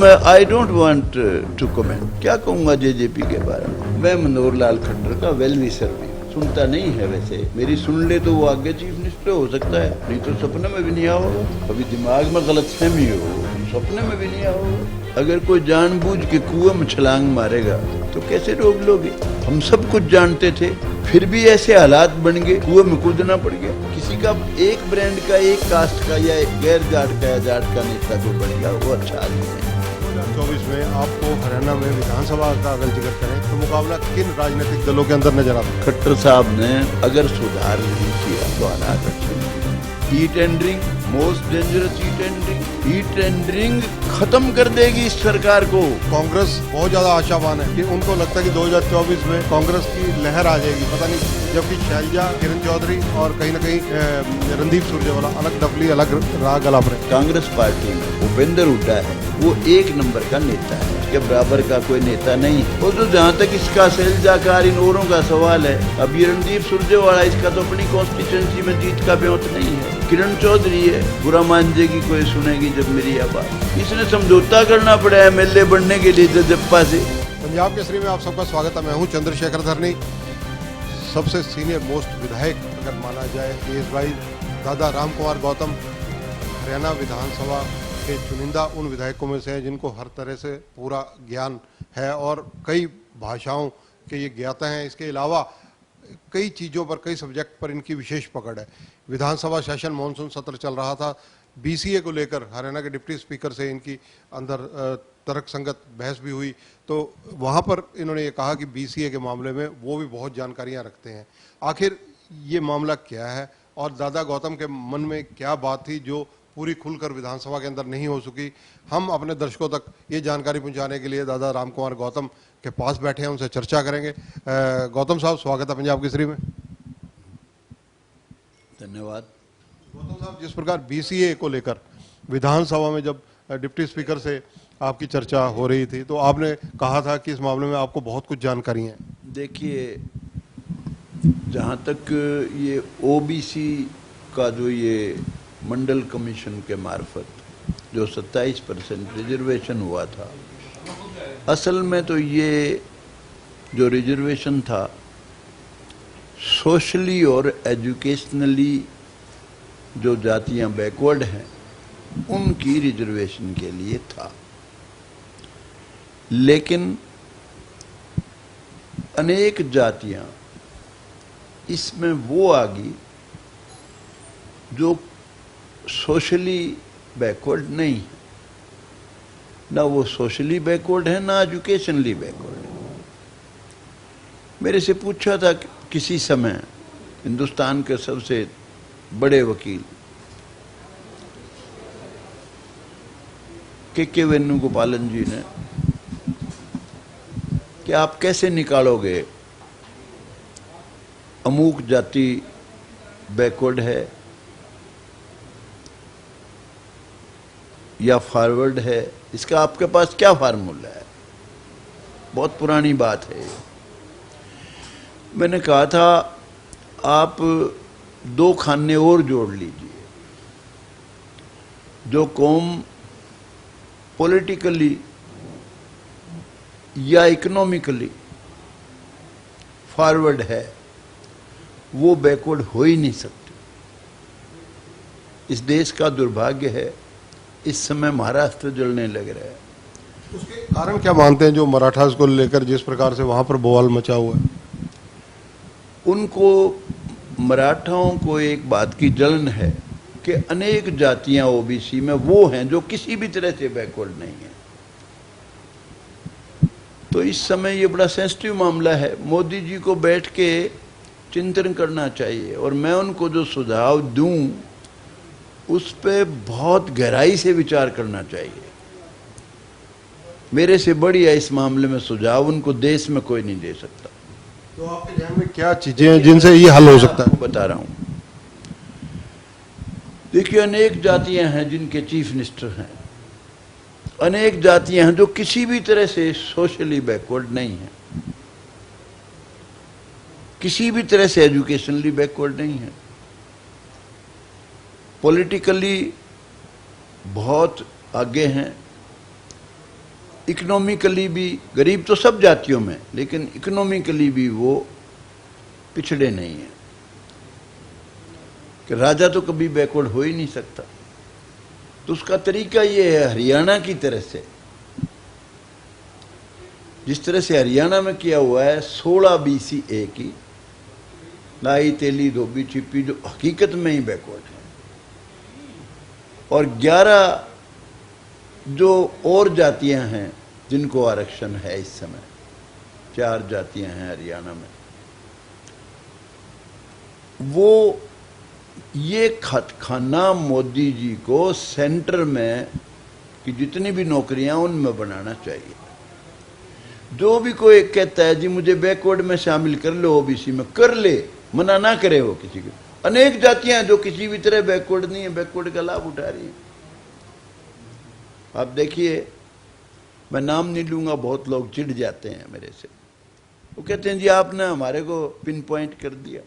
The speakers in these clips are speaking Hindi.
I don't want to comment. क्या कहूंगा जेजेपी के बारे में। मैं मनोहर लाल खट्टर का वेल विशर भी सुनता नहीं है। वैसे मेरी सुन ले तो वो आगे चीफ मिनिस्टर हो सकता है, नहीं तो सपने में भी नहीं आओगे। अभी दिमाग में गलतफहमी हो, सपने में भी नहीं आओगे। अगर कोई जानबूझ के कुएं में छलांग मारेगा तो कैसे रोक लोगे। हम सब कुछ जानते थे, फिर भी ऐसे हालात बन गए, कुएं में कूदना पड़ गया। किसी का एक ब्रांड का, एक कास्ट का या एक गैर जाट का या जाट का नेता को बन गया, वो अच्छा आदमी है। 2024 में आपको हरियाणा में विधानसभा का अगर जिक्र करें तो मुकाबला किन राजनीतिक दलों के अंदर नजर आता है? खट्टर साहब ने अगर सुधार नहीं किया तो हालात अच्छे नहीं। E tendering most dangerous e tendering खत्म कर देगी इस सरकार को। कांग्रेस बहुत ज्यादा आशावान है कि उनको लगता है कि 2024 में कांग्रेस की लहर आ जाएगी, पता नहीं। जबकि शैलजा, किरण चौधरी और कहीं न कहीं रणदीप सुरजेवाला अलग डफली अलग राग अलाप रहे। कांग्रेस पार्टी में भूपेंद्र हुड्डा है, वो एक नंबर का नेता है, उसके बराबर का कोई नेता नहीं। वो तो जहाँ तक इसका शैलजा इन औरों का सवाल है, अब ये रणदीप सुरजेवाला, इसका तो अपनी कॉन्स्टिट्यूंसी में जीत का ब्योंत नहीं है। किरण चौधरी है, बुरा मान जाएगी कोई सुनेगी जब मेरी आवाज। इसने समझौता करना पड़ा है एमएलए बनने के लिए जजप्पा से। पंजाब केसरी में आप सबका स्वागत है। मैं हूँ चंद्रशेखर धरनी। सबसे सीनियर मोस्ट विधायक अगर माना जाए केएस भाई दादा राम कुमार गौतम हरियाणा विधानसभा के चुनिंदा उन विधायकों में से हैं जिनको हर तरह से पूरा ज्ञान है और कई भाषाओं के ये ज्ञाता हैं। इसके अलावा कई चीज़ों पर, कई सब्जेक्ट पर इनकी विशेष पकड़ है। विधानसभा सेशन मानसून सत्र चल रहा था, बीसीए को लेकर हरियाणा के डिप्टी स्पीकर से इनकी अंदर तर्क संगत बहस भी हुई, तो वहाँ पर इन्होंने ये कहा कि बीसीए के मामले में वो भी बहुत जानकारियाँ रखते हैं। आखिर ये मामला क्या है और दादा गौतम के मन में क्या बात थी जो पूरी खुलकर विधानसभा के अंदर नहीं हो सकी, हम अपने दर्शकों तक ये जानकारी पहुंचाने के लिए दादा राम कुमार गौतम के पास बैठे हैं, उनसे चर्चा करेंगे। गौतम साहब, स्वागत है पंजाब केसरी में। धन्यवाद। गौतम साहब, जिस प्रकार बीसीए को लेकर विधानसभा में जब डिप्टी स्पीकर से आपकी चर्चा हो रही थी तो आपने कहा था कि इस मामले में आपको बहुत कुछ जानकारी है। देखिए, जहाँ तक ये ओबीसी का जो ये मंडल कमीशन के मार्फत जो 27% रिजर्वेशन हुआ था, असल में तो ये जो रिजर्वेशन था सोशली और एजुकेशनली जो जातियां बैकवर्ड हैं उनकी रिजर्वेशन के लिए था। लेकिन अनेक जातियां इसमें वो आ गई जो सोशली बैकवर्ड नहीं है, ना वो सोशली बैकवर्ड है ना एजुकेशनली बैकवर्ड है। मेरे से पूछा था किसी समय हिंदुस्तान के सबसे बड़े वकील के वेणुगोपालन जी ने कि आप कैसे निकालोगे अमुक जाति बैकवर्ड है या फॉरवर्ड है, इसका आपके पास क्या फार्मूला है? बहुत पुरानी बात है। मैंने कहा था आप 2 खाने और जोड़ लीजिए। जो कौम पॉलिटिकली या इकोनॉमिकली फॉरवर्ड है वो बैकवर्ड हो ही नहीं सकती। इस देश का दुर्भाग्य है, इस समय महाराष्ट्र जलने लग रहा है। उसके कारण क्या मानते हैं जो मराठास को लेकर जिस प्रकार से वहां पर बवाल मचा हुआ है? उनको, मराठाओं को एक बात की जलन है कि अनेक जातियां ओबीसी में वो हैं जो किसी भी तरह से बैकवर्ड नहीं है। तो इस समय ये बड़ा सेंसिटिव मामला है। मोदी जी को बैठ के चिंतन करना चाहिए और मैं उनको जो सुझाव दूं उस पे बहुत गहराई से विचार करना चाहिए। मेरे से बढ़िया इस मामले में सुझाव उनको देश में कोई नहीं दे सकता। तो आपके ध्यान में क्या चीजें हैं जिनसे ये हल हो सकता है? बता रहा हूं। देखिए, अनेक जातियां हैं जिनके चीफ मिनिस्टर हैं, अनेक जातियां हैं जो किसी भी तरह से सोशली बैकवर्ड नहीं है, किसी भी तरह से एजुकेशनली बैकवर्ड नहीं है, पॉलिटिकली बहुत आगे हैं, इकोनॉमिकली भी गरीब तो सब जातियों में, लेकिन इकोनॉमिकली भी वो पिछड़े नहीं है कि राजा तो कभी बैकवर्ड हो ही नहीं सकता। तो उसका तरीका ये है, हरियाणा की तरह से, जिस तरह से हरियाणा में किया हुआ है, 16 BCA की लाई तेली धोबी छिपी जो हकीकत में ही बैकवर्ड है, और 11 जो और जातियां हैं जिनको आरक्षण है इस समय, 4 जातियां हैं हरियाणा में, वो ये खाना मोदी जी को सेंटर में कि जितनी भी नौकरियां उनमें बनाना चाहिए। जो भी कोई कहता है जी मुझे बैकवर्ड में शामिल कर लो, ओबीसी में कर ले, मना ना करे वो किसी को। अनेक जातियां जो किसी भी तरह बैकवर्ड नहीं है, बैकवर्ड का लाभ उठा रही हैं। आप देखिए, मैं नाम नहीं लूंगा, बहुत लोग चिढ़ जाते हैं मेरे से, वो कहते हैं जी आपने हमारे को पिन पॉइंट कर दिया।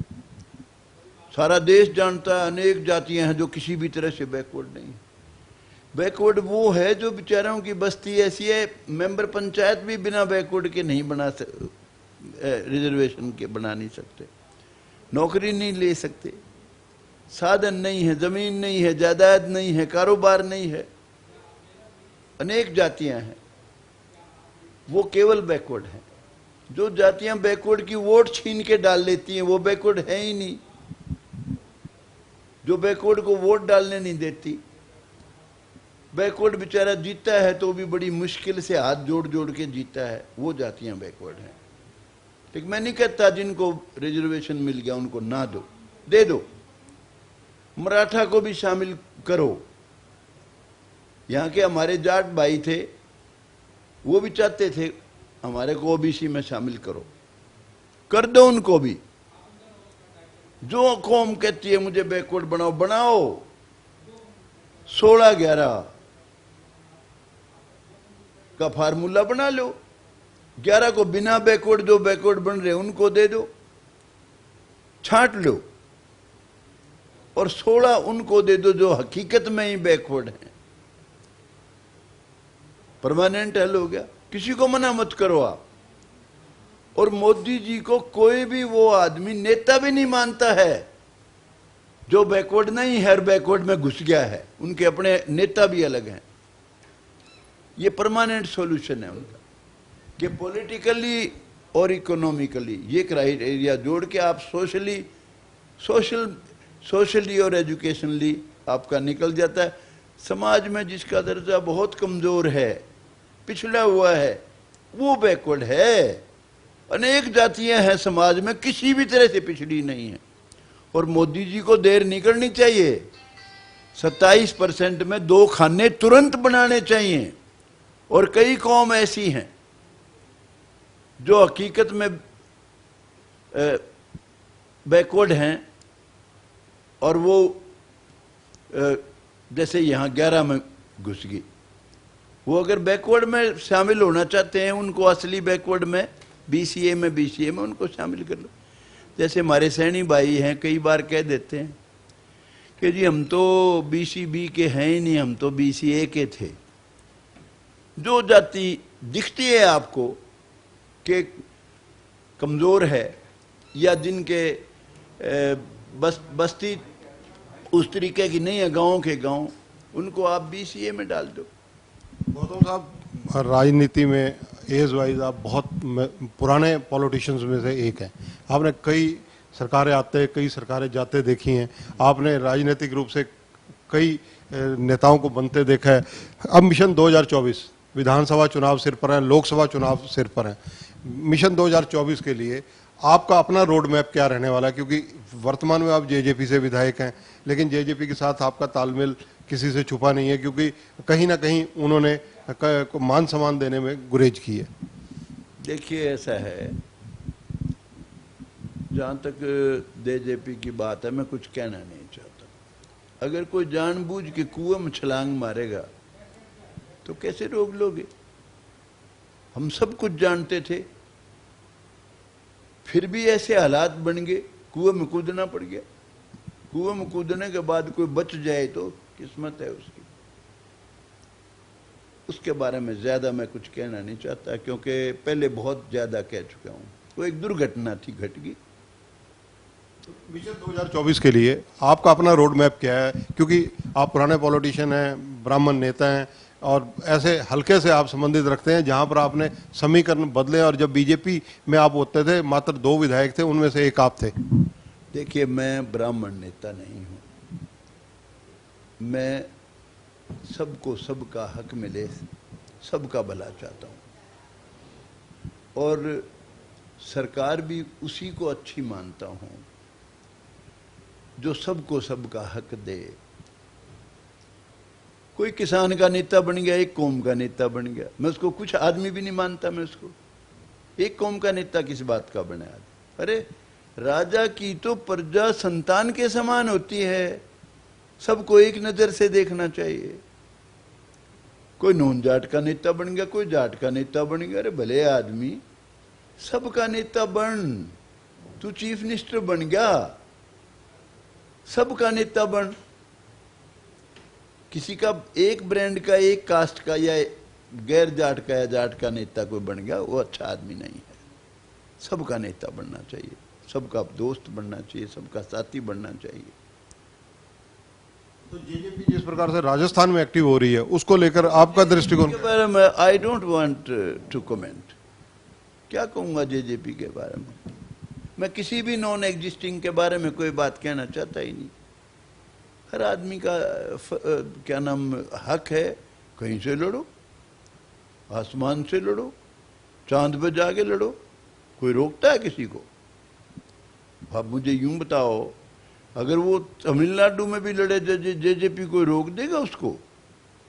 सारा देश जानता है अनेक जातियां हैं जो किसी भी तरह से बैकवर्ड नहीं है। बैकवर्ड वो है जो बेचारों की बस्ती ऐसी है, मेंबर पंचायत भी बिना बैकवर्ड के नहीं बना रिजर्वेशन के बना नहीं सकते, नौकरी नहीं ले सकते, साधन नहीं है, जमीन नहीं है, जायदाद नहीं है, कारोबार नहीं है। अनेक जातियां हैं, वो केवल बैकवर्ड हैं। जो जातियां बैकवर्ड की वोट छीन के डाल लेती हैं वो बैकवर्ड है ही नहीं। जो बैकवर्ड को वोट डालने नहीं देती, बैकवर्ड बेचारा जीता है तो भी बड़ी मुश्किल से हाथ जोड़ जोड़ के जीता है, वो जातियां बैकवर्ड हैं। लेकिन मैं नहीं कहता जिनको रिजर्वेशन मिल गया उनको ना दो, दे दो, मराठा को भी शामिल करो। यहाँ के हमारे जाट भाई थे, वो भी चाहते थे हमारे को ओबीसी में शामिल करो, कर दो उनको भी। जो कौम कहती है मुझे बैकवर्ड बनाओ, बनाओ। 16-11 का फार्मूला बना लो, 11 को बिना बैकवर्ड जो बैकवर्ड बन रहे उनको दे दो, छांट लो, और 16 उनको दे दो जो हकीकत में ही बैकवर्ड हैं। परमानेंट हल हो गया, किसी को मना मत करो आप। और मोदी जी को कोई भी वो आदमी नेता भी नहीं मानता है जो बैकवर्ड नहीं है और बैकवर्ड में घुस गया है। उनके अपने नेता भी अलग हैं। ये परमानेंट सॉल्यूशन है उनका कि पॉलिटिकली और इकोनॉमिकली ये क्राइटेरिया जोड़ के आप सोशली और एजुकेशनली आपका निकल जाता है। समाज में जिसका दर्जा बहुत कमजोर है, पिछड़ा हुआ है, वो बैकवर्ड है। अनेक जातियां हैं समाज में, किसी भी तरह से पिछड़ी नहीं है। और मोदी जी को देर नहीं करनी चाहिए, 27% में 2 खाने तुरंत बनाने चाहिए। और कई कौम ऐसी हैं जो हकीकत में बैकवर्ड हैं, और वो जैसे यहाँ 11 में घुस गई, वो अगर बैकवर्ड में शामिल होना चाहते हैं, उनको असली बैकवर्ड में BCA में उनको शामिल कर लो। जैसे हमारे सैनी भाई हैं, कई बार कह देते हैं कि जी हम तो BCB के हैं ही नहीं, हम तो BCA के थे। जो जाति दिखती है आपको कि कमज़ोर है या जिनके बस्ती उस तरीके की नहीं है, गाँव के गाँव, उनको आप BCA में डाल दो। गौतम साहब, राजनीति में एज वाइज आप बहुत पुराने पॉलिटिशियंस में से एक हैं। आपने कई सरकारें आते, कई सरकारें जाते देखी हैं। आपने राजनीतिक रूप से कई नेताओं को बनते देखा है। अब मिशन 2024 विधानसभा चुनाव सिर पर है, लोकसभा चुनाव सिर पर है। मिशन 2024 के लिए आपका अपना रोड मैप क्या रहने वाला है? क्योंकि वर्तमान में आप जेजेपी से विधायक हैं, लेकिन जेजेपी के साथ आपका तालमेल किसी से छुपा नहीं है, क्योंकि कहीं ना कहीं उन्होंने मान सम्मान देने में गुरेज की है। देखिए, ऐसा है, जहाँ तक जेजेपी की बात है, मैं कुछ कहना नहीं चाहता। अगर कोई जानबूझ के कुएं में छलांग मारेगा तो कैसे रोक लोगे? हम सब कुछ जानते थे, फिर भी ऐसे हालात बन गए, कुएं में कूदना पड़ गया। कुएं में कूदने के बाद कोई बच जाए तो किस्मत है उसकी। उसके बारे में ज़्यादा मैं कुछ कहना नहीं चाहता, क्योंकि पहले बहुत ज़्यादा कह चुका हूँ। वो एक दुर्घटना थी, घट गई। विजन 2024 के लिए आपका अपना रोड मैप क्या है? क्योंकि आप पुराने पॉलिटिशियन हैं, ब्राह्मण नेता हैं, और ऐसे हल्के से आप संबंधित रखते हैं जहां पर आपने समीकरण बदले, और जब बीजेपी में आप होते थे मात्र 2 विधायक थे, उनमें से एक आप थे। देखिए, मैं ब्राह्मण नेता नहीं हूँ। मैं सबको सबका हक मिले, सबका भला चाहता हूँ, और सरकार भी उसी को अच्छी मानता हूँ जो सबको सबका हक दे। कोई किसान का नेता बन गया, एक कौम का नेता बन गया, मैं उसको कुछ आदमी भी नहीं मानता। मैं उसको एक कौम का नेता किस बात का बना? अरे राजा की तो प्रजा संतान के समान होती है, सबको एक नजर से देखना चाहिए। कोई नून जाट का नेता बन गया, कोई जाट का नेता बन गया, अरे भले आदमी, सबका नेता बन। तू चीफ मिनिस्टर बन गया, सबका नेता बन। किसी का एक ब्रांड का, एक कास्ट का, या गैर जाट का या जाट का नेता कोई बन गया, वो अच्छा आदमी नहीं है। सबका नेता बनना चाहिए, सबका दोस्त बनना चाहिए, सबका साथी बनना चाहिए। तो जेजेपी जिस प्रकार से राजस्थान में एक्टिव हो रही है, उसको लेकर आपका दृष्टिकोण? के बारे में I don't want to comment. क्या कहूंगा जेजेपी के बारे में? मैं किसी भी नॉन एग्जिस्टिंग के बारे में कोई बात कहना चाहता ही नहीं। हर आदमी का क्या नाम हक है, कहीं से लड़ो, आसमान से लड़ो, चांद पे जाके लड़ो, कोई रोकता है किसी को? आप मुझे यूं बताओ, अगर वो तमिलनाडु में भी लड़े जेजेपी कोई रोक देगा उसको?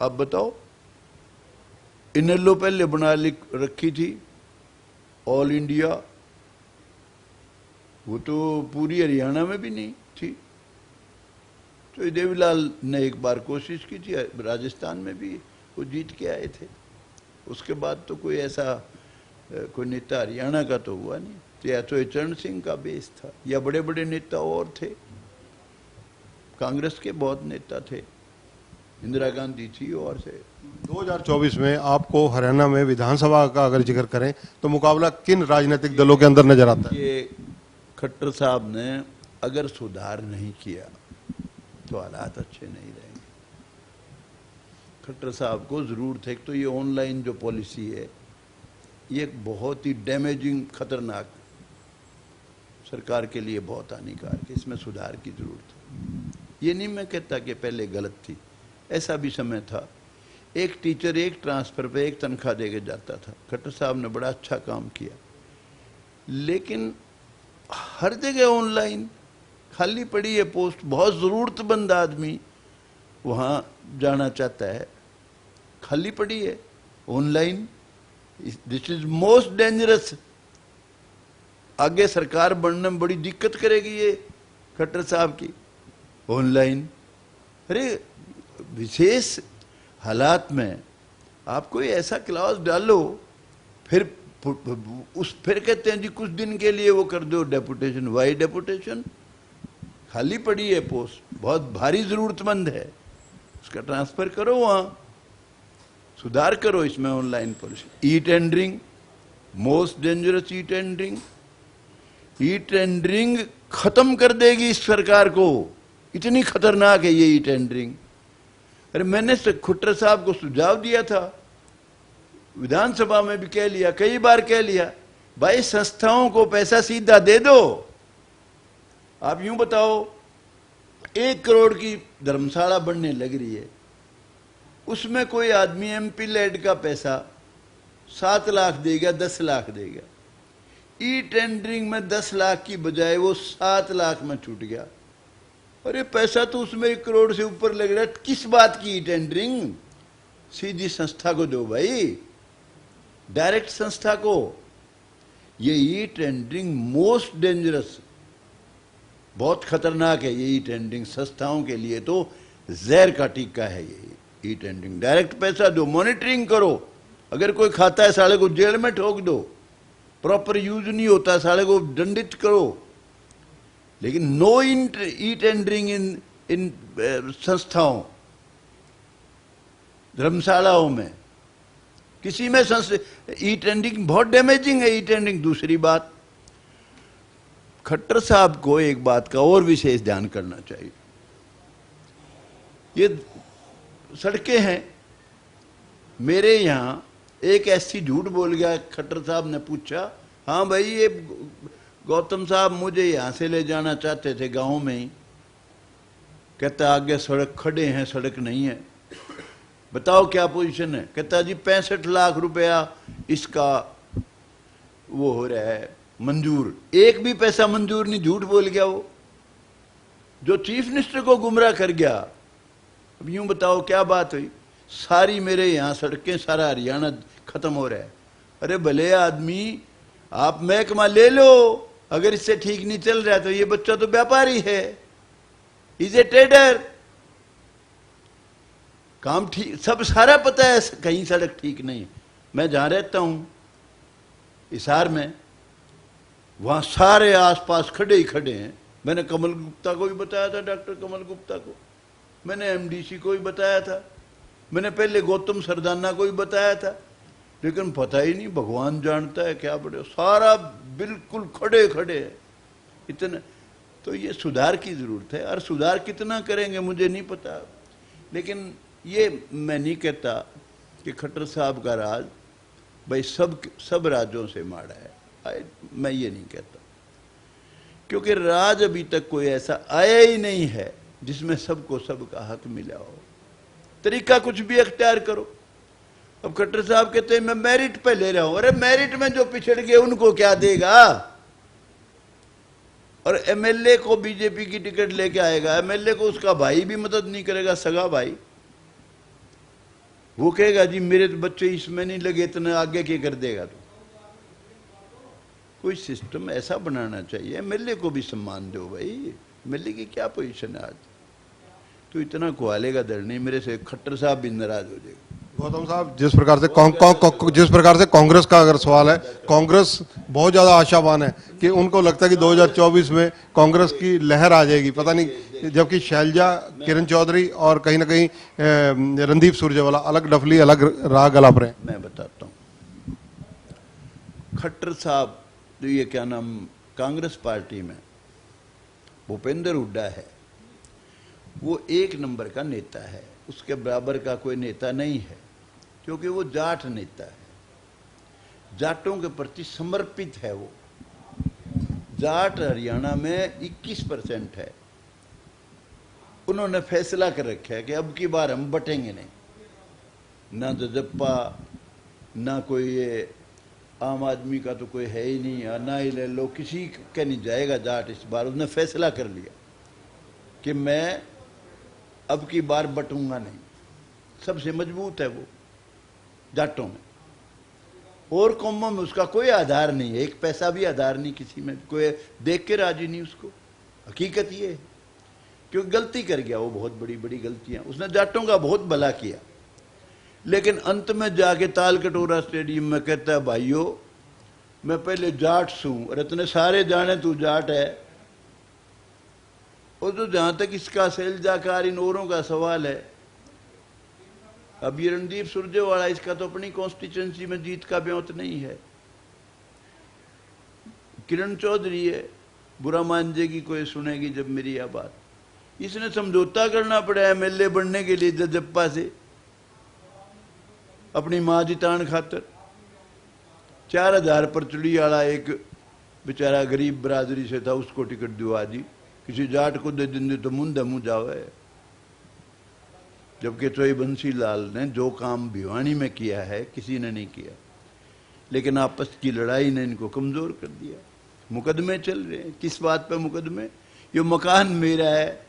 आप बताओ। इनेलो पहले बना रखी थी ऑल इंडिया, वो तो पूरी हरियाणा में भी नहीं थी। तो देवीलाल ने एक बार कोशिश की थी, राजस्थान में भी वो जीत के आए थे। उसके बाद तो कोई ऐसा कोई नेता हरियाणा का तो हुआ नहीं। तो या तो चरण सिंह का बेस था, या बड़े बड़े नेता और थे। कांग्रेस के बहुत नेता थे, इंदिरा गांधी थी, और से 2024 में आपको हरियाणा में विधानसभा का अगर जिक्र करें तो मुकाबला किन राजनीतिक दलों के अंदर नजर आता है? ये खट्टर साहब ने अगर सुधार नहीं किया तो हालात अच्छे नहीं रहेंगे। खट्टर साहब को जरूरत है। तो ये ऑनलाइन जो पॉलिसी है, ये बहुत ही डैमेजिंग, खतरनाक, सरकार के लिए बहुत हानिकारक है। इसमें सुधार की जरूरत है। ये नहीं मैं कहता कि पहले गलत थी, ऐसा भी समय था। एक टीचर एक ट्रांसफर पे एक तनख्वाह दे के जाता था। खट्टर साहब ने बड़ा अच्छा काम किया, लेकिन हर जगह ऑनलाइन खाली पड़ी है पोस्ट। बहुत ज़रूरतमंद आदमी वहाँ जाना चाहता है, खाली पड़ी है online. This is most dangerous. आगे सरकार बनने में बड़ी दिक्कत करेगी ये खट्टर साहब की ऑनलाइन। अरे विशेष हालात में आप कोई ऐसा क्लॉज डालो, फिर कहते हैं जी कुछ दिन के लिए वो कर दो डेपुटेशन। Y deputation? खाली पड़ी है पोस्ट, बहुत भारी जरूरतमंद है, उसका ट्रांसफर करो वहाँ, सुधार करो इसमें online policy. E tendering, most dangerous e tendering. E tendering खत्म कर देगी इस सरकार को, इतनी खतरनाक है ये ई टेंडरिंग। अरे मैंने खट्टर साहब को सुझाव दिया था, विधानसभा में भी कह लिया, कई बार कह लिया, भाई संस्थाओं को पैसा सीधा दे दो। आप यूं बताओ, 1 करोड़ की धर्मशाला बनने लग रही है, उसमें कोई आदमी एमपी लेड का पैसा 7 लाख देगा, 10 लाख देगा। ई टेंडरिंग में 10 लाख की बजाय वो 7 लाख में छूट गया। अरे पैसा तो उसमें 1 करोड़ से ऊपर लग रहा है, किस बात की ई टेंडरिंग? सीधी संस्था को दो भाई, डायरेक्ट संस्था को। ये ई टेंडरिंग मोस्ट डेंजरस, बहुत खतरनाक है ये ई टेंडरिंग। संस्थाओं के लिए तो जहर का टीका है ये ई टेंडरिंग। डायरेक्ट पैसा दो, मॉनिटरिंग करो, अगर कोई खाता है साले को जेल में ठोक दो, प्रॉपर यूज नहीं होता साले को दंडित करो। लेकिन नो ई टेंडरिंग इन संस्थाओं, धर्मशालाओं में, किसी में ई टेंडरिंग बहुत डैमेजिंग है। E tendering. दूसरी बात, खट्टर साहब को एक बात का और विशेष ध्यान करना चाहिए। ये सड़कें हैं, मेरे यहां एक ऐसी झूठ बोल गया, खट्टर साहब ने पूछा, हाँ भाई ये गौतम साहब मुझे यहां से ले जाना चाहते थे गांव में ही, कहता आगे सड़क खड़े हैं, सड़क नहीं है, बताओ क्या पोजीशन है। कहता जी 65 लाख रुपया इसका वो हो रहा है मंजूर, एक भी पैसा मंजूर नहीं। झूठ बोल गया वो, जो चीफ मिनिस्टर को गुमराह कर गया। अब यूं बताओ क्या बात हुई। सारी मेरे यहां सड़कें, सारा हरियाणा खत्म हो रहा है। अरे भले आदमी, आप महकमा ले लो, अगर इससे ठीक नहीं चल रहा तो ये बच्चा तो व्यापारी है, इज ए ट्रेडर। काम ठीक, सब सारा पता है, कहीं सड़क ठीक नहीं है। मैं जहां रहता हूं हिसार में, वहां सारे आसपास खड़े ही खड़े हैं। मैंने कमल गुप्ता को भी बताया था, डॉक्टर कमल गुप्ता को, मैंने एमडीसी को भी बताया था, मैंने पहले गौतम सरदाना को भी बताया था, लेकिन पता ही नहीं, भगवान जानता है क्या बड़े, सारा बिल्कुल खड़े खड़े है इतने। तो ये सुधार की जरूरत है, और सुधार कितना करेंगे मुझे नहीं पता। लेकिन ये मैं नहीं कहता कि खट्टर साहब का राज भाई सब राज्यों से माड़ा है, मैं ये नहीं कहता, क्योंकि राज अभी तक कोई ऐसा आया ही नहीं है जिसमें सबको सबका हक मिला हो। तरीका कुछ भी अख्तियार करो। अब खट्टर साहब कहते हैं मैं मेरिट पे ले रहा हूं। अरे मेरिट में जो पिछड़ गए उनको क्या देगा? और एमएलए को बीजेपी की टिकट लेके आएगा, एमएलए को उसका भाई भी मदद नहीं करेगा, सगा भाई। वो कहेगा जी मेरे तो बच्चे इसमें नहीं लगे, इतना आगे क्या कर देगा तू? कोई सिस्टम ऐसा बनाना चाहिए। एमएलए को भी सम्मान दो भाई। एमएलए की क्या पोजीशन है आज? तो इतना कुआले का डर नहीं मेरे से, खट्टर साहब भी नाराज हो जाएगा। गौतम साहब, जिस प्रकार से कांग्रेस का अगर सवाल है, कांग्रेस बहुत ज्यादा आशावान है कि उनको लगता है कि 2024 में कांग्रेस की लहर आ जाएगी, पता नहीं, जबकि शैलजा, किरण चौधरी और कहीं ना कहीं रणदीप सुरजेवाला अलग डफली, अलग राग अलाप रहे। मैं बताता हूँ, खट्टर साहब जो ये क्या नाम कांग्रेस पार्टी में भूपेंद्र हुड्डा है, वो एक नंबर का नेता है, उसके बराबर का कोई नेता नहीं है, क्योंकि वो जाट नेता है, जाटों के प्रति समर्पित है वो। जाट हरियाणा में 21% है। उन्होंने फैसला कर रखा है कि अब की बार हम बटेंगे नहीं, ना जजप्पा, ना कोई ये आम आदमी का तो कोई है ही नहीं, ना ही ले लो, किसी का नहीं जाएगा जाट इस बार। उसने फैसला कर लिया कि मैं अब की बार बटूंगा नहीं। सबसे मजबूत है वो जाटों में, और कौमों में उसका कोई आधार नहीं है, एक पैसा भी आधार नहीं किसी में, कोई देख के राजी नहीं उसको। हकीकत ये है, क्योंकि गलती कर गया वो, बहुत बड़ी बड़ी गलतियां। उसने जाटों का बहुत भला किया, लेकिन अंत में जाके ताल कटोरा स्टेडियम में कहता है भाइयों मैं पहले जाट हूं, और इतने सारे जाने तू जाट है। और तो जहां तक इसका शैलजाकार इन औरों का सवाल है, अब ये रणदीप सुरजेवाला, इसका तो अपनी कॉन्स्टिट्यूंसी में जीत का ब्योंत नहीं है। किरण चौधरी है, बुरा मान जाएगी कोई सुनेगी जब मेरी यह बात। इसने समझौता करना पड़ा एमएलए बनने के लिए जजप्पा से, अपनी मां जितान खातर। 4000 परचुड़ी वाला एक बेचारा गरीब बरादरी से था, उसको टिकट दिवा दी। किसी जाट को दे देंगे तो मुंह जावे। जबकि चोई बंसी लाल ने जो काम भिवानी में किया है किसी ने नहीं किया, लेकिन आपस की लड़ाई ने इनको कमजोर कर दिया। मुकदमे चल रहे हैं, किस बात पे मुकदमे? ये मकान मेरा है,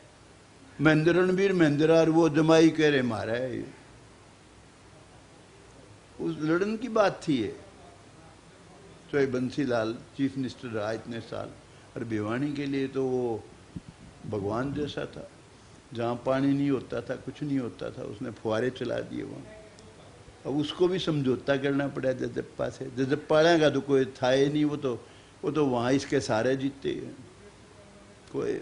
महेंद्र रणबीर महेंद्र और वो जमाई कह रहे मारा है। ये उस लड़न की बात थी। ये चोई बंसी लाल चीफ मिनिस्टर रहा इतने साल, और भिवानी के लिए तो वो भगवान जैसा था। जहाँ पानी नहीं होता था, कुछ नहीं होता था, उसने फुहारे चला दिए वहाँ। अब उसको भी समझौता करना पड़ा जजप्पा से। जजप्पा का तो कोई था ही नहीं, वो तो वहाँ इसके सारे जीते हैं, कोई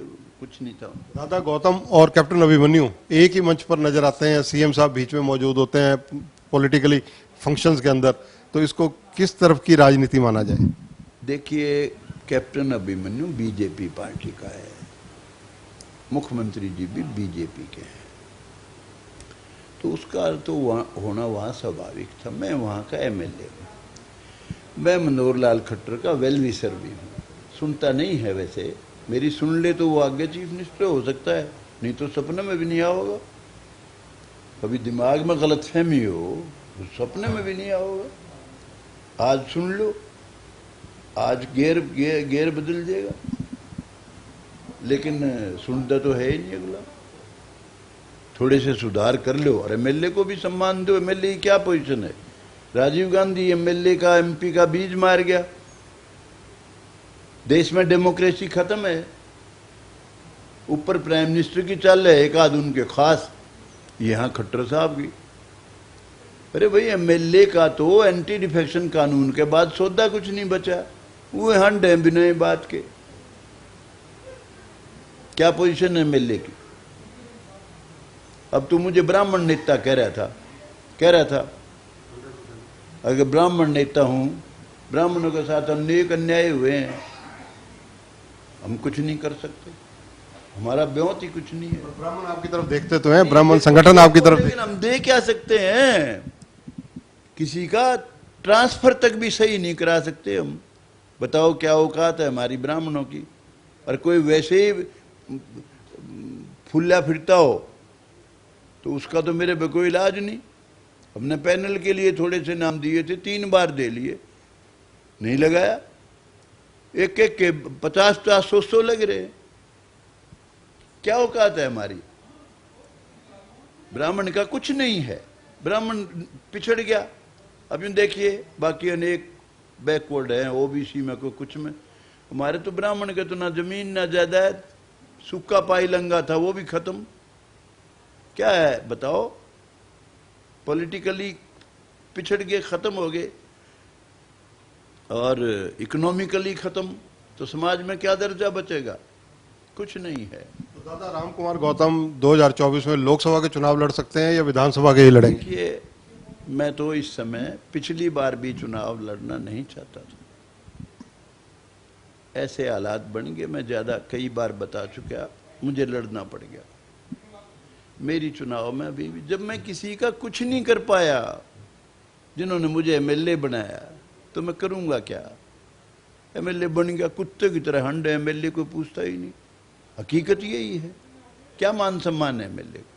कुछ नहीं था। दादा गौतम और कैप्टन अभिमन्यु एक ही मंच पर नजर आते हैं, सीएम साहब बीच में मौजूद होते हैं, पॉलिटिकली फंक्शंस के अंदर, तो इसको किस तरफ की राजनीति माना जाए? देखिए, कैप्टन अभिमन्यु बीजेपी पार्टी का है, मुख्यमंत्री जी भी बीजेपी के हैं, तो उसका तो होना वहाँ स्वाभाविक था। मैं वहाँ का एमएलए हूँ, मैं मनोहर लाल खट्टर का वेल विशर भी हूँ। सुनता नहीं है वैसे, मेरी सुन ले तो वो आगे चीफ मिनिस्टर हो सकता है, नहीं तो सपने में भी नहीं आओगा। कभी दिमाग में गलतफहमी हो तो सपने में भी नहीं आओगा। आज सुन लो, आज गेर बदल जाएगा, लेकिन सुनता तो है ही नहीं अगला। थोड़े से सुधार कर लो और एमएलए को भी सम्मान दो। एमएलए की क्या पोजीशन है? राजीव गांधी एमएलए का, एमपी का बीज मार गया। देश में डेमोक्रेसी खत्म है। ऊपर प्राइम मिनिस्टर की चाल है, एक आध उनके खास, यहां खट्टर साहब की। अरे भाई, एमएलए का तो एंटी डिफेक्शन कानून के बाद सौदा कुछ नहीं बचा, वो हंड है बिना बात के। क्या पोजीशन है एमएलए की? अब तू मुझे ब्राह्मण नेता कह रहा था, अगर ब्राह्मण नेता हूं, ब्राह्मणों के साथ अनेक अन्याय हुए हैं, हम कुछ नहीं कर सकते, हमारा ब्योत ही कुछ नहीं है। ब्राह्मण आपकी तरफ देखते तो हैं, ब्राह्मण संगठन आपकी तरफ, लेकिन हम दे क्या सकते हैं? किसी का ट्रांसफर तक भी सही नहीं करा सकते हम। बताओ क्या औकात है हमारी ब्राह्मणों की? और कोई वैसे ही फुल्ला फिरता हो तो उसका तो मेरे पे कोई इलाज नहीं। हमने पैनल के लिए थोड़े से नाम दिए थे, 3 बार दे लिए, नहीं लगाया। एक एक के 50-50, 100 लग रहे। क्या औकात है हमारी? ब्राह्मण का कुछ नहीं है, ब्राह्मण पिछड़ गया। अब यूँ देखिए, बाकी अनेक बैकवर्ड हैं, ओबीसी में कोई कुछ में। हमारे तो ब्राह्मण के तो ना जमीन ना जायदाद, सूखा पाई लंगा था वो भी खत्म। क्या है बताओ? पॉलिटिकली पिछड़ गए, खत्म हो गए, और इकोनॉमिकली खत्म, तो समाज में क्या दर्जा बचेगा? कुछ नहीं है। तो दादा रामकुमार गौतम 2024 में लोकसभा के चुनाव लड़ सकते हैं या विधानसभा के ही लड़ेंगे? देखिए, मैं तो इस समय पिछली बार भी चुनाव लड़ना नहीं चाहता था। ऐसे हालात बन गए, मैं ज्यादा कई बार बता चुका, मुझे लड़ना पड़ गया। मेरी चुनाव में अभी भी, जब मैं किसी का कुछ नहीं कर पाया, जिन्होंने मुझे एमएलए बनाया, तो मैं करूंगा क्या? एमएलए बन गया, कुत्ते की तरह हंड, एमएलए को पूछता ही नहीं। हकीकत यही है। क्या मान सम्मान है एमएलए का?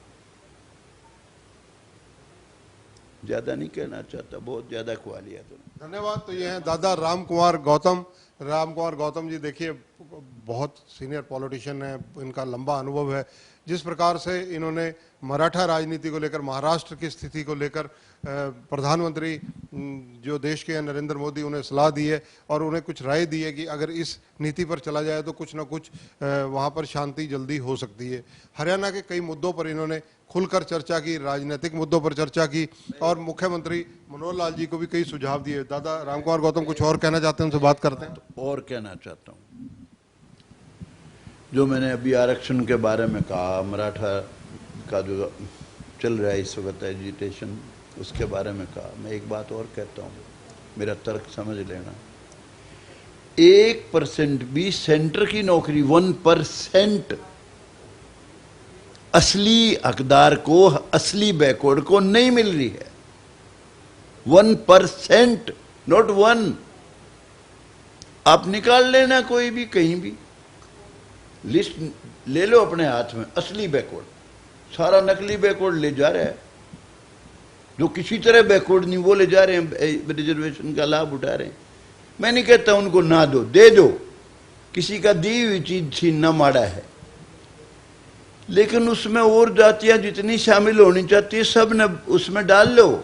ज्यादा नहीं कहना चाहता, बहुत ज्यादा खुआ लिया तुमने। धन्यवाद। तो ये हैं दादा रामकुमार गौतम। रामकुमार गौतम जी देखिए बहुत सीनियर पॉलिटिशियन है, इनका लंबा अनुभव है। जिस प्रकार से इन्होंने मराठा राजनीति को लेकर, महाराष्ट्र की स्थिति को लेकर प्रधानमंत्री जो देश के हैं नरेंद्र मोदी, उन्हें सलाह दी है और उन्हें कुछ राय दी है कि अगर इस नीति पर चला जाए तो कुछ ना कुछ वहाँ पर शांति जल्दी हो सकती है। हरियाणा के कई मुद्दों पर इन्होंने खुलकर चर्चा की, राजनीतिक मुद्दों पर चर्चा की और मुख्यमंत्री मनोहर लाल जी को भी कई सुझाव दिए। दादा रामकुमार गौतम कुछ और कहना चाहते हैं, उनसे बात करते हैं। और कहना चाहता हूँ, जो मैंने अभी आरक्षण के बारे में कहा, मराठा का जो चल रहा है इस वक्त एजिटेशन, उसके बारे में कहा, मैं एक बात और कहता हूँ, मेरा तर्क समझ लेना। 1% भी सेंटर की नौकरी, 1% असली हकदार को, असली बैकवर्ड को नहीं मिल रही है। 1%, नॉट 1। आप निकाल लेना कोई भी, कहीं भी लिस्ट ले लो अपने हाथ में, असली बैकवर्ड। सारा नकली बैकवर्ड ले जा रहा है, जो किसी तरह बैकवर्ड नहीं वो ले जा रहे हैं, रिजर्वेशन का लाभ उठा रहे हैं। मैं नहीं कहता उनको ना दो, दे दो, किसी का दी हुई चीज छीनना माड़ा है, लेकिन उसमें और जातियां जितनी शामिल होनी चाहती है सब ने उसमें डाल लो।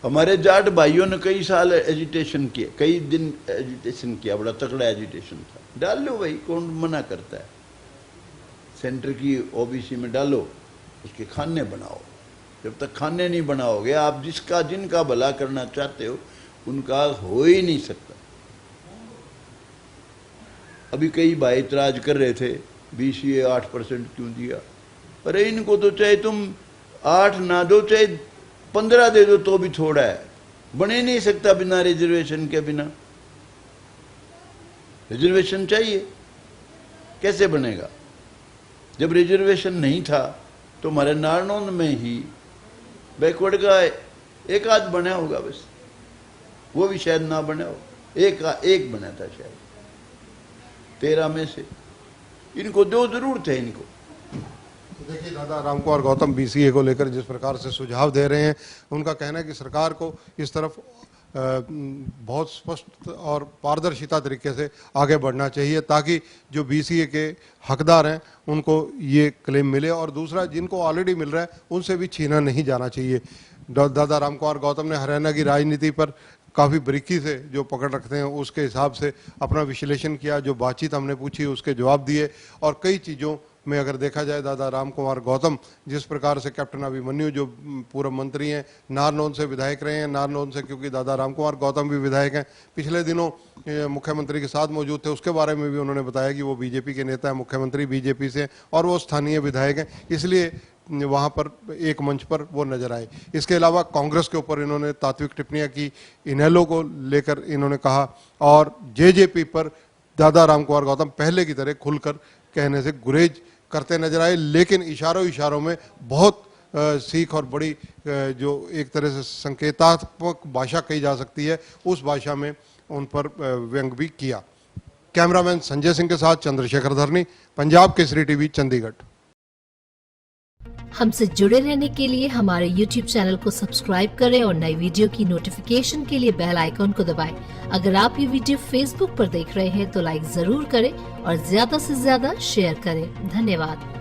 हमारे जाट भाइयों ने कई साल एजिटेशन किए, कई दिन एजिटेशन किया, बड़ा तगड़ा एजिटेशन था। डाल लो भाई, कौन मना करता है? सेंटर की ओबीसी में डालो, उसके खाने बनाओ। जब तक खाने नहीं बनाओगे, आप जिसका जिनका भला करना चाहते हो उनका हो ही नहीं सकता। अभी कई भाई इतराज कर रहे थे, बीसीए 8% क्यों दिया? अरे इनको तो चाहे तुम 8 ना दो, चाहे 15 दे दो तो भी थोड़ा है, बने नहीं सकता बिना रिजर्वेशन के। बिना रिजर्वेशन चाहिए, कैसे बनेगा? जब रिजर्वेशन नहीं था तो हमारे नारनौंद में ही बैकवर्ड का एक आध बना होगा बस, वो भी शायद ना बना हो, एक बना था शायद 13 में से। इनको दो जरूर थे इनको। तो देखिए दादा रामकुमार गौतम बीसीए को लेकर जिस प्रकार से सुझाव दे रहे हैं, उनका कहना है कि सरकार को इस तरफ बहुत स्पष्ट और पारदर्शिता तरीके से आगे बढ़ना चाहिए ताकि जो बीसीए के हकदार हैं उनको ये क्लेम मिले, और दूसरा जिनको ऑलरेडी मिल रहा है उनसे भी छीना नहीं जाना चाहिए। दादा रामकुमार गौतम ने हरियाणा की राजनीति पर काफ़ी बारीकी से जो पकड़ रखते हैं उसके हिसाब से अपना विश्लेषण किया, जो बातचीत हमने पूछी उसके जवाब दिए, और कई चीज़ों में अगर देखा जाए दादा रामकुमार गौतम जिस प्रकार से कैप्टन अभिमन्यु जो पूर्व मंत्री हैं, नारनौंद से विधायक रहे हैं, नारनौंद से क्योंकि दादा रामकुमार गौतम भी विधायक हैं, पिछले दिनों मुख्यमंत्री के साथ मौजूद थे, उसके बारे में भी उन्होंने बताया कि वो बीजेपी के नेता हैं, मुख्यमंत्री बीजेपी से और वो स्थानीय विधायक हैं, इसलिए वहाँ पर एक मंच पर वो नजर आए। इसके अलावा कांग्रेस के ऊपर इन्होंने तात्विक टिप्पणियाँ की, इनेलो को लेकर इन्होंने कहा, और जेजेपी पर दादा रामकुमार गौतम पहले की तरह खुलकर कहने से गुरेज करते नजर आए, लेकिन इशारों में बहुत सीख और बड़ी जो एक तरह से संकेतात्मक भाषा कही जा सकती है उस भाषा में उन पर व्यंग भी किया। कैमरामैन संजय सिंह के साथ चंद्रशेखर धरनी, पंजाब केसरी टीवी, चंडीगढ़। हमसे जुड़े रहने के लिए हमारे YouTube चैनल को सब्सक्राइब करें और नई वीडियो की नोटिफिकेशन के लिए बेल आइकॉन को दबाएं। अगर आप ये वीडियो Facebook पर देख रहे हैं तो लाइक जरूर करें और ज्यादा से ज्यादा शेयर करें। धन्यवाद।